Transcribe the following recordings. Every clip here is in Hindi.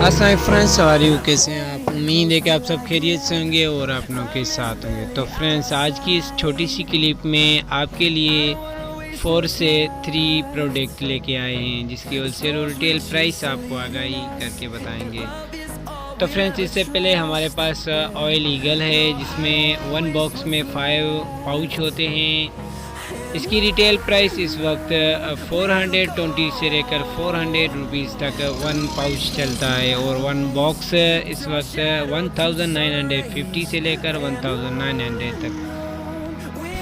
अस्सलाम फ्रेंड्स, सवारी कैसे हैं आप? उम्मीद है कि आप सब खैरियत से होंगे और अपनों के साथ होंगे। तो फ्रेंड्स, आज की इस छोटी सी क्लिप में आपके लिए 4 से 3 प्रोडक्ट लेके आए हैं, जिसकी होलसेल और रिटेल प्राइस आपको आगाही करके बताएंगे। तो फ्रेंड्स, इससे पहले हमारे पास ऑयल ईगल है, जिसमें 1 बॉक्स में 5 पाउच होते हैं। इसकी रिटेल प्राइस इस वक्त 420 से लेकर 400 रुपीज़ तक 1 पाउच चलता है, और 1 बॉक्स इस वक्त 1950 से लेकर 1900 तक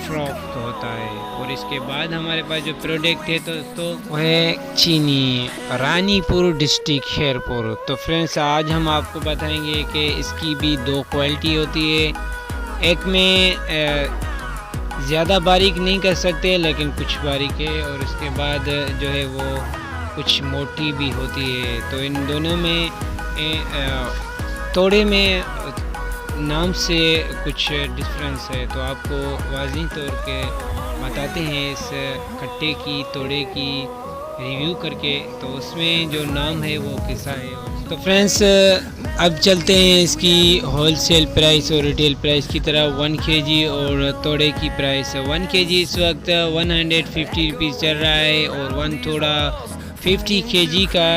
फ्रॉक होता है। और इसके बाद हमारे पास जो प्रोडक्ट है दोस्तों, वह है चीनी, रानीपुर डिस्ट्रिक्ट खैरपुर। तो फ्रेंड्स, आज हम आपको बताएंगे कि इसकी भी 2 क्वालिटी होती है। एक में ज़्यादा बारीक नहीं कर सकते, लेकिन कुछ बारीक है, और इसके बाद जो है वो कुछ मोटी भी होती है। तो इन दोनों में तोड़े में नाम से कुछ डिफरेंस है, तो आपको वाज़ी तौर पे बताते हैं इस कट्टे की तोड़े की रिव्यू करके। तो उसमें जो नाम है वो कैसा है। तो फ्रेंड्स, अब चलते हैं इसकी होलसेल प्राइस और रिटेल प्राइस की तरफ। 1 kg और तोड़े की प्राइस 1 kg इस वक्त 150 रुपीज़ चल रहा है, और 1 तोड़ा 50 kg का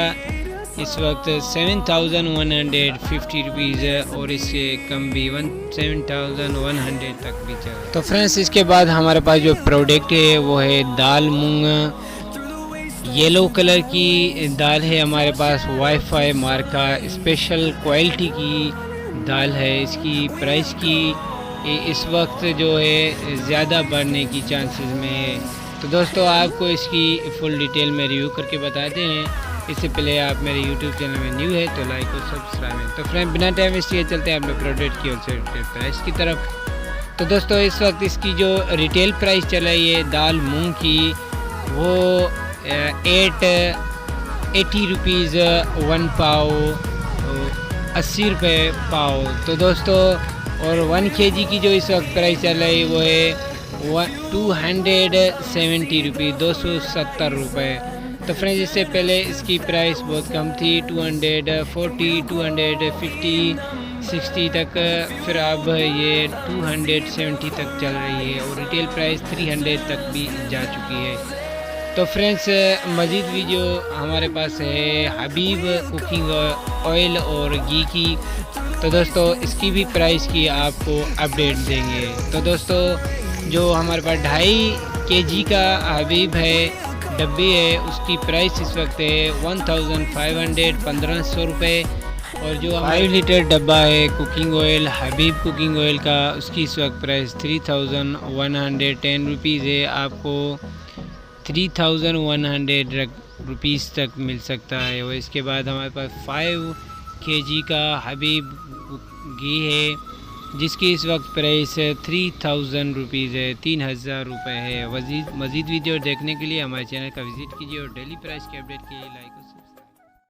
इस वक्त 7150 रुपीज़ है, और इससे कम भी 7100 तक भी चल रहा है। तो फ्रेंड्स, इसके बाद हमारे पास जो प्रोडक्ट है वो है दाल मूंग। येलो कलर की दाल है हमारे पास, वाईफाई मार्का स्पेशल क्वालिटी की दाल है। इसकी प्राइस की इस वक्त जो है ज़्यादा बढ़ने की चांसेस में है। तो दोस्तों, आपको इसकी फुल डिटेल में रिव्यू करके बताते हैं। इससे पहले आप मेरे यूट्यूब चैनल में न्यू है तो लाइक और सब्सक्राइब। तो फ्रेंड, बिना टाइम वेस्ट किए चलते हैं अपने प्रोडक्ट की होलसेल प्राइस की तरफ। तो दोस्तों, इस वक्त इसकी जो रिटेल प्राइस चल रही है दाल मूंग की, वो 80 रुपीज़ 1 पाव, 80 रुपये पाव। तो दोस्तों, और 1 kg की जो इस वक्त प्राइस चल रही है वो है 270 रुपये, 270 रुपये। तो फ्रेंड्स, इससे पहले इसकी प्राइस बहुत कम थी, 240, 250, 60 तक, फिर अब ये 270 तक चल रही है, और रिटेल प्राइस 300 तक भी जा चुकी है। तो फ्रेंड्स, मज़ीद वीडियो हमारे पास है हबीब कुकिंग ऑयल और घी की। तो दोस्तों, इसकी भी प्राइस की आपको अपडेट देंगे। तो दोस्तों, जो हमारे पास 2.5 kg का हबीब है डब्बी है, उसकी प्राइस इस वक्त है 1500, 1500 रुपये। और जो 5 लीटर डब्बा है कुकिंग ऑयल, हबीब कुकिंग ऑयल का, उसकी इस वक्त प्राइस 3110 रुपीज़ है। आपको 3100 रुपीज़ तक मिल सकता है। और इसके बाद हमारे पास 5 kg का हबीब घी है, जिसकी इस वक्त प्राइस 3000 रुपीज़ है, 3000 रुपये है। मज़ीद वीडियो देखने के लिए हमारे चैनल का विज़िट कीजिए, और डेली प्राइस के अपडेट के लिए लाइक